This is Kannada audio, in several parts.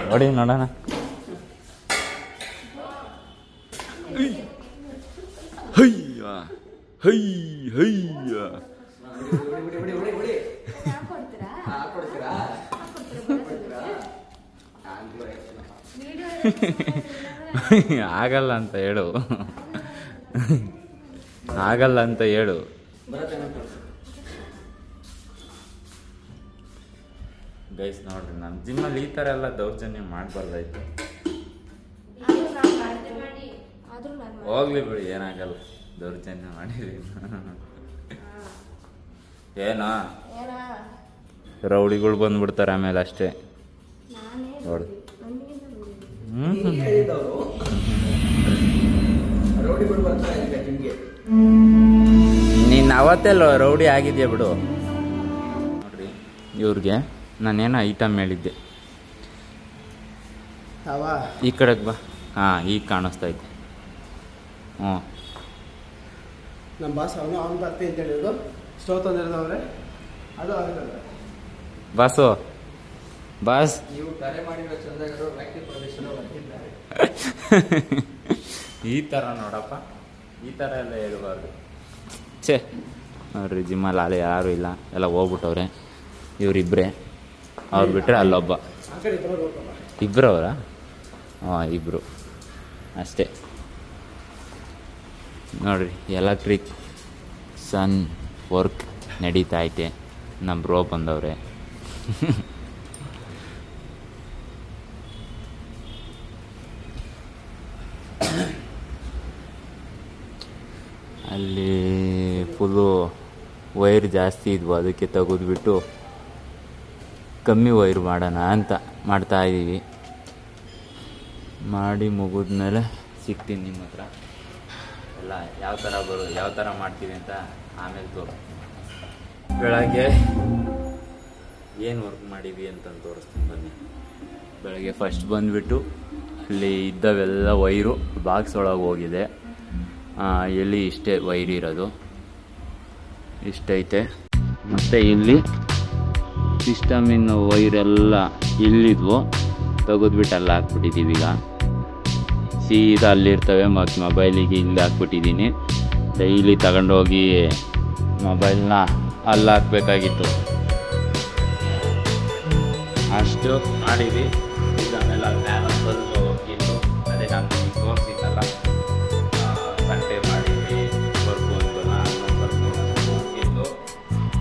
ನೋಡಿ ನೋಡೋಣ. ಆಗಲ್ಲ ಅಂತ ಹೇಳು, ಆಗಲ್ಲ ಅಂತ ಹೇಳು. ಗೈಸ್ ನೋಡ್ರಿ, ನಮ್ಮ ಜಿಮ್ಮಲ್ಲಿ ಈ ಥರ ಎಲ್ಲ ದೌರ್ಜನ್ಯ ಮಾಡಬಾರ್ದಾಯ್ತು. ಹೋಗ್ಲಿ ಬಿಡಿ, ಏನಾಗಲ್ಲ, ದೌರ್ಜನ್ಯ ಮಾಡಿರಿ. ಏನೋ ರೌಡಿಗಳು ಬಂದ್ಬಿಡ್ತಾರೆ ಆಮೇಲೆ ಅಷ್ಟೇ. ನೋಡಿ ನೀನು ಅವತ್ತೆಲ್ಲ ರೌಡಿ ಆಗಿದ್ಯಾ ಬಿಡು. ನೋಡ್ರಿ, ಇವ್ರಿಗೆ ನಾನೇನೋ ಐಟಮ್ ಹೇಳಿದ್ದೆ. ಈ ಕಡೆಗೆ ಬಾ. ಹಾಂ, ಈಗ ಕಾಣಿಸ್ತಾ ಇದ್ದೆ. ಹ್ಞೂ, ನಮ್ಮ ಬಾಸ್ ಅವನು ಬರ್ತೀನಿ ಅಂತ ಹೇಳಿದ್ರು. ಸ್ಟೋವ್ ತಂದಿರೋದವ್ರೆ, ಅದು ಆಗಲ್ಲ. ಬಾಸು, ಬಾಸ್ ನೀವು ಕರೆ ಮಾಡಿರೋ ಚಂದ್ರಗೌಡರು ವ್ಯಕ್ತಿ ಪ್ರದೇಶನ ಬರ್ತಿದ್ದಾರೆ. ಈ ಥರ ನೋಡಪ್ಪ, ಈ ಥರ ಎಲ್ಲ ಹೇಳ್ಬಾರ್ದು. ಛೇ ನೋಡ್ರಿ, ಜಿಮ್ಮಲ್ಲಿ ಆಲೆ ಯಾರೂ ಇಲ್ಲ, ಎಲ್ಲ ಹೋಗ್ಬಿಟ್ಟವ್ರೆ. ಇವರಿಬ್ಬರೇ, ಅವ್ರು ಬಿಟ್ಟರೆ ಅಲ್ಲೊಬ್ಬ. ಇಬ್ಬರು ಅವರ? ಹಾಂ, ಇಬ್ಬರು ಅಷ್ಟೇ. ನೋಡ್ರಿ, ಎಲೆಕ್ಟ್ರಿಕ್ ಸನ್ ವರ್ಕ್ ನಡೀತಾ ಐತೆ. ನಮ್ಮ ಬ್ರೋ ಬಂದವ್ರೆ. ಅಲ್ಲಿ ಫುಲ್ಲು ವೈರ್ ಜಾಸ್ತಿ ಇದ್ವು, ಅದಕ್ಕೆ ತೆಗೆದ್ಬಿಟ್ಟು ಕಮ್ಮಿ ವೈರ್ ಮಾಡೋಣ ಅಂತ ಮಾಡ್ತಾಯಿದ್ದೀವಿ. ಮಾಡಿ ಮುಗಿದ್ಮೇಲೆ ಸಿಗ್ತೀನಿ ನಿಮ್ಮ ಹತ್ರ. ಎಲ್ಲ ಯಾವ ಥರ ಮಾಡ್ತೀವಿ ಅಂತ ಆಮೇಲೆ ತೋರಿಸ್ತೀನಿ. ಬೆಳಗ್ಗೆ ಏನು ವರ್ಕ್ ಮಾಡೀವಿ ಅಂತಂದು ತೋರಿಸ್ತೀನಿ ಬನ್ನಿ. ಬೆಳಗ್ಗೆ ಫಸ್ಟ್ ಬಂದುಬಿಟ್ಟು ಅಲ್ಲಿ ಇದ್ದವೆಲ್ಲ ವೈರು ಬಾಕ್ಸ್ ಒಳಗೆ ಹೋಗಿದೆ. ಎಲ್ಲಿ ಇಷ್ಟೇ ವೈರ್ ಇರೋದು, ಇಷ್ಟೈತೆ. ಮತ್ತು ಇಲ್ಲಿ ಸಿಸ್ಟಮಿನ ವೈರೆಲ್ಲ ಇಲ್ಲಿದ್ವು, ತೆಗೆದ್ಬಿಟ್ಟು ಅಲ್ಲಿ ಹಾಕ್ಬಿಟ್ಟಿದ್ದೀವಿ. ಈಗ ಸೀದಾ ಅಲ್ಲಿರ್ತವೆ. ಮತ್ತು ಮೊಬೈಲಿಗೆ ಇಲ್ಲಿ ಹಾಕ್ಬಿಟ್ಟಿದ್ದೀನಿ. ಡೈಲಿ ತಗೊಂಡೋಗಿ ಮೊಬೈಲ್ನ ಅಲ್ಲಿ ಹಾಕ್ಬೇಕಾಗಿತ್ತು. ಅಷ್ಟು ಮಾಡಿದ್ವಿ. ಇದನ್ನೆಲ್ಲ ಸ್ವಲ್ಪ ಹೋಗಿತ್ತು, ಅದೇ ನಾನು ತೋರಿಸಿದ್ದಲ್ಲ, ಸಂಟೆ ಮಾಡಿದ್ವಿ. ವರ್ಕು ಹೋಗಿದ್ದು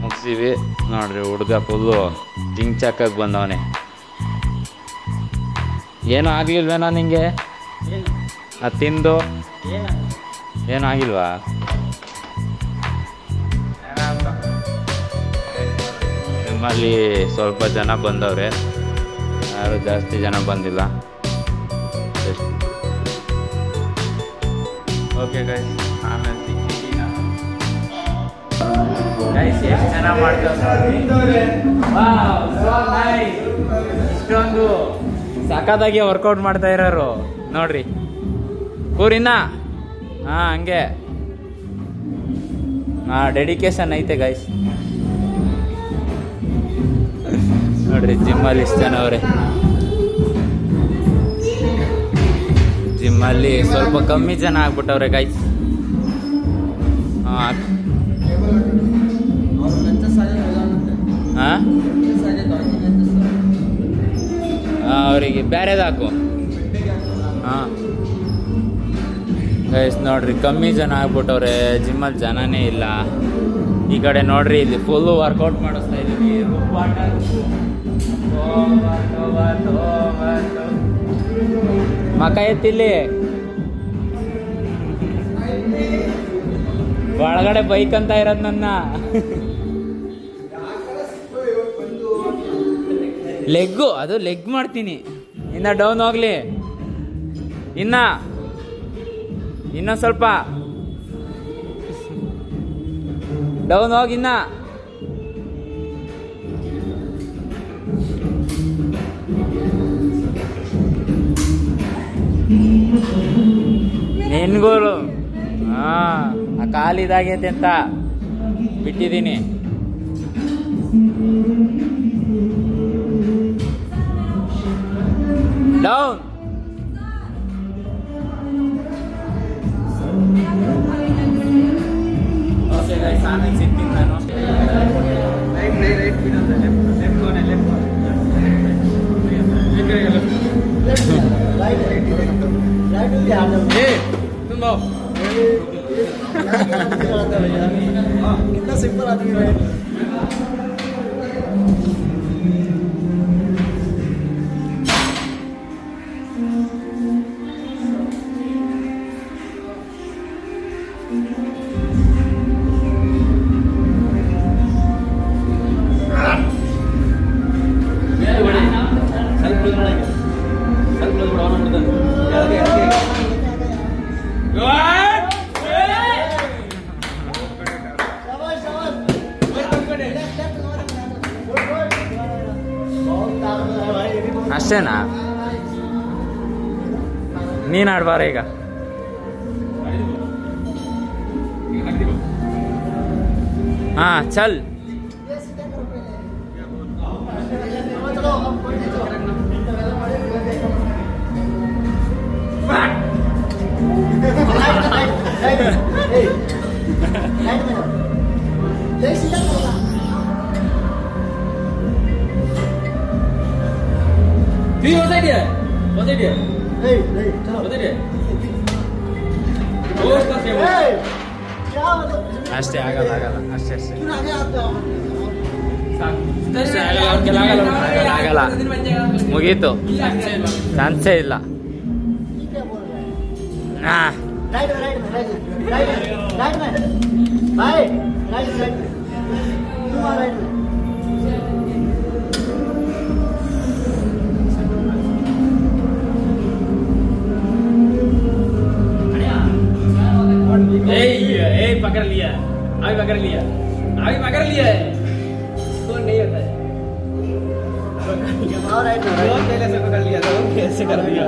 ಮುಗಿಸಿವಿ. ನೋಡ್ರಿ, ಹುಡುಗ ಫುಲ್ಲು ಜಿಂಚಾಕಾಗಿ ಬಂದವನೆ. ಏನೂ ಆಗಲಿಲ್ವೇನೋ ನಿಂಗೆ? ಅದು ತಿಂದು ಏನೂ ಆಗಿಲ್ವಾ? ನಿಮ್ಮಲ್ಲಿ ಸ್ವಲ್ಪ ಜನ ಬಂದವ್ರೆ, ಯಾರು ಜಾಸ್ತಿ ಜನ ಬಂದಿಲ್ಲ. ಓಕೆ ಗೈಸ್, ಆಮೇಲೆ ಸಿಗ್ತೀವಿ. ಗೈಸ್ ಎಷ್ಟು ಚೆನ್ನಾಗಿ ಮಾಡ್ತಾರೆ, ಇಷ್ಟೊಂದು ಸಖತ್ತಾಗಿ ವರ್ಕೌಟ್ ಮಾಡ್ತಾ ಇರೋರು ನೋಡ್ರಿ. ಕೂರಿನ ಹಾಂ, ಹಂಗೆ ಡೆಡಿಕೇಶನ್ ಐತೆ ಗೈಸ್. ನೋಡ್ರಿ, ಜಿಮ್ಮಲ್ಲಿ ಇಷ್ಟು ಜನ ಅವರೇ. ಜಿಮ್ಮಲ್ಲಿ ಸ್ವಲ್ಪ ಕಮ್ಮಿ ಜನ ಆಗ್ಬಿಟ್ಟವ್ರೆ ಗೈಸ್. ಹಾಂ, ಅವರಿಗೆ ಬೇರೆದು ಹಾಕು. ಹಾಂ ಗೈಸ್, ನೋಡ್ರಿ, ಕಮ್ಮಿ ಜನ ಆಗ್ಬಿಟ್ಟವ್ರೆ. ಜಿಮ್ಮಲ್ಲಿ ಜನನೇ ಇಲ್ಲ. ಈ ಕಡೆ ನೋಡ್ರಿ, ಇಲ್ಲಿ ಫುಲ್ಲು ವರ್ಕೌಟ್ ಮಾಡಿಸ್ತಾ ಇದ್ದೀವಿ. ಮಕ ಎತ್ತಿಲ್ಲಿ ಒಳಗಡೆ ಬೈಕ್ ಅಂತ ಇರೋದು ನನ್ನ. ಲೆಗ್ಗು, ಅದು ಲೆಗ್ ಮಾಡ್ತೀನಿ. ಇನ್ನ ಡೌನ್ ಹೋಗ್ಲಿ, ಇನ್ನೂ ಸ್ವಲ್ಪ ಡೌನ್ ಹೋಗಿನ್ನ. ನಿನ್ಗೂ ಆ ಕಾಲಿದಾಗೈತೆ ಅಂತ ಬಿಟ್ಟಿದ್ದೀನಿ. ಡೌನ್. ಓಕೆ ಗೈಸ್, ಆಮೇಲೆ ಸಿಗ್ತೀನಿ ನಾನು. कितना सिंपल आदमी है। ಅಷ್ಟೇನಾ? ನೀನ್ ಆಡ್ಬಾರ ಈಗ. ಹಾ ಚಲ್. ಅಷ್ಟೇ ಆಗಲ್ಲ ಅಷ್ಟೇ ಆಗಲ್ಲ, ಮುಗೀತು, ಚಾನ್ಸೇ ಇಲ್ಲ. पकड़ लिया, अभी पकड़ लिया, अभी पकड़ लिया है। कौन नहीं होता है? बहुत पहले से पकड़ लिया था, कैसे कर दिया?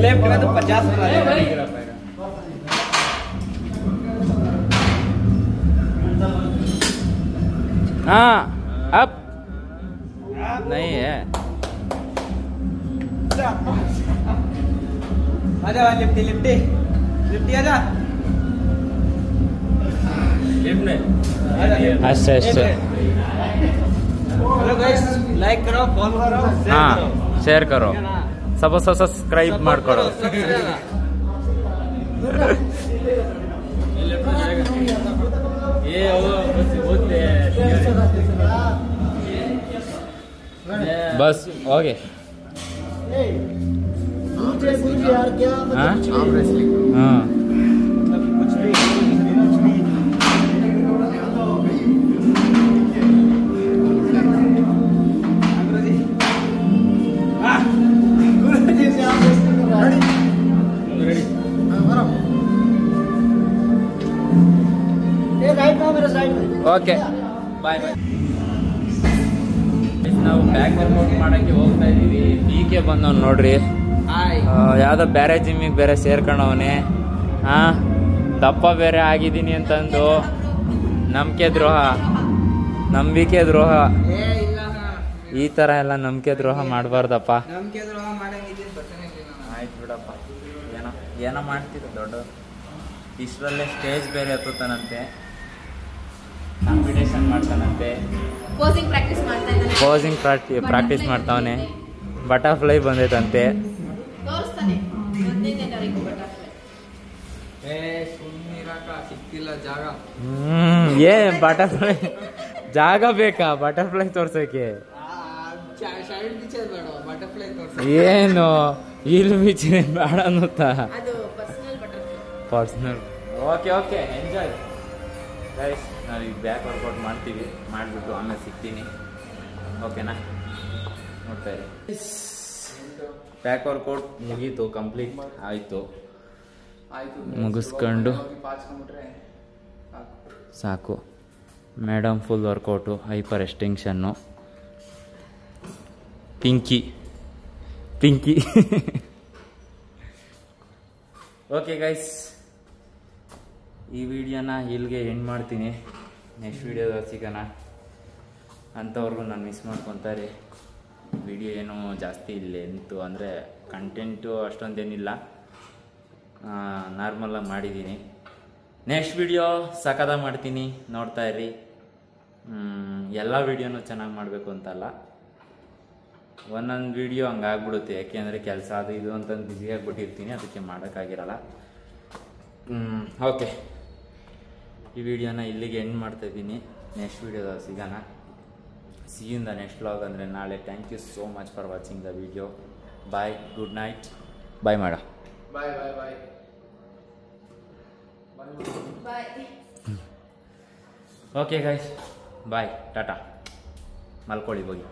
लेफ्ट में तो 50 बना दिया, नहीं गिरा पाएगा। हाँ अब नहीं है। आजा लिफ्टी लिफ्टी लिफ्टी आजा। ಅಷ್ಟೇ ಅಷ್ಟೇ. हेलो गाइस, लाइक करो, फॉलो करो, हाँ शेयर करो, सब्सक्राइब ಮಾಡ್ಕೊಳ್ಳೋ. ये वो बोलते हैं बस ओके. यार क्या हाँ मतलब हाँ कुछ भी ಓಕೆ ಬಾಯ್ ಬಾಯ್. ನಾವು ಬ್ಯಾಕ್ ವರ್ಕೌಟ್ ಮಾಡಕ್ಕೆ ಹೋಗ್ತಾ ಇದೀವಿ. ಕೆ ಬಂದವ್ ನೋಡ್ರಿ, ಯಾವ್ದೋ ಬೇರೆ ಜಿಮ್ಮಿಗೆ ಬೇರೆ ಸೇರ್ಕೊಂಡವನೆ. ದಪ್ಪ ಬೇರೆ ಆಗಿದ್ದೀನಿ ಅಂತಂದು ನಂಬಿಕೆ ದ್ರೋಹ ಈ ತರ ಎಲ್ಲ ನಂಬಿಕೆ ದ್ರೋಹ ಮಾಡಬಾರ್ದಪ್ಪ. ಆಯ್ತು ಬಿಡಪ್ಪ, ಏನೋ ಮಾಡ್ತಿದ್ದ ದೊಡ್ಡ ಇಷ್ಟರಲ್ಲೇ ಸ್ಟೇಜ್ ಬೇರೆ ಹತ್ತುತ್ತಾನಂತೆ, ಕಾಂಪಿಟೇಷನ್ ಮಾಡ್ತಾನಂತೆ, ಪೋಸಿಂಗ್ ಪ್ರಾಕ್ಟೀಸ್ ಮಾಡ್ತಾವನೆ, ಬಟರ್ಫ್ಲೈ ಬಂದೈತಂತೆ. ಬಟರ್ಫ್ಲೈ ಜಾಗ ಬೇಕಾ ಬಟರ್ಫ್ಲೈ ತೋರ್ಸಕ್ಕೆ? ಏನು ಇಲ್ಲಿ ಬೀಚ್ ಬೇಡ ಅನ್ನುತ್ತಾ? Personal. Okay okay, enjoy guys. ನಾವೀಗ ಬ್ಯಾಕ್ ವರ್ಕೌಟ್ ಮಾಡ್ತೀವಿ, ಮಾಡಿಬಿಟ್ಟು ಆಮೇಲೆ ಸಿಗ್ತೀನಿ, ಓಕೆನಾ? ನೋಡ್ತಾ ಇರಿ. ಬ್ಯಾಕ್ ವರ್ಕೌಟ್ ಮುಗೀತು, ಕಂಪ್ಲೀಟ್ ಆಯಿತು. ಮುಗಿಸ್ಕೊಂಡು ಸಾಕು. Madam full workout, hyper ಎಕ್ಸ್ಟೆನ್ಷನ್ನು, Pinki okay guys. ಈ ವಿಡಿಯೋನ ಇಲ್ಲಿಗೆ ಎಂಡ್ ಮಾಡ್ತೀನಿ. ನೆಕ್ಸ್ಟ್ ವಿಡಿಯೋದಾಗ ಸಿಗೋಣ. ಅಂಥವ್ರಿಗೂ ನಾನು ಮಿಸ್ ಮಾಡ್ಕೊತಾರೆ. ವಿಡಿಯೋ ಏನು ಜಾಸ್ತಿ ಲೆಂತು ಅಂದರೆ ಕಂಟೆಂಟು ಅಷ್ಟೊಂದೇನಿಲ್ಲ, ನಾರ್ಮಲಾಗಿ ಮಾಡಿದ್ದೀನಿ. ನೆಕ್ಸ್ಟ್ ವಿಡಿಯೋ ಸಖತ್ತಾಗಿ ಮಾಡ್ತೀನಿ, ನೋಡ್ತಾ ಇರ್ರಿ. ಎಲ್ಲ ವಿಡಿಯೋನೂ ಚೆನ್ನಾಗಿ ಮಾಡಬೇಕು ಅಂತಲ್ಲ, ಒಂದೊಂದು ವಿಡಿಯೋ ಹಂಗಾಗ್ಬಿಡುತ್ತೆ. ಯಾಕೆಂದರೆ ಕೆಲಸ ಅದು ಇದು ಅಂತಂದು ಬ್ಯುಸಿಯಾಗಿಬಿಟ್ಟಿರ್ತೀನಿ, ಅದಕ್ಕೆ ಮಾಡೋಕ್ಕಾಗಿರಲ್ಲ. ಓಕೆ, ಈ ವಿಡಿಯೋನ ಇಲ್ಲಿಗೆ ಎಂಡ್ ಮಾಡ್ತಾಯಿದ್ದೀನಿ. ನೆಕ್ಸ್ಟ್ ವಿಡಿಯೋದಾಗ ಸಿಗೋಣ. See in the next vlog ಅಂದರೆ ನಾಳೆ. Thank you so much for watching the video. Bye, good night. Bye ಮಾಡ. Bye bye bye bye. Okay guys, bye, tata. ಮಲ್ಕೊಳ್ಳಿ ಹೋಗಿ.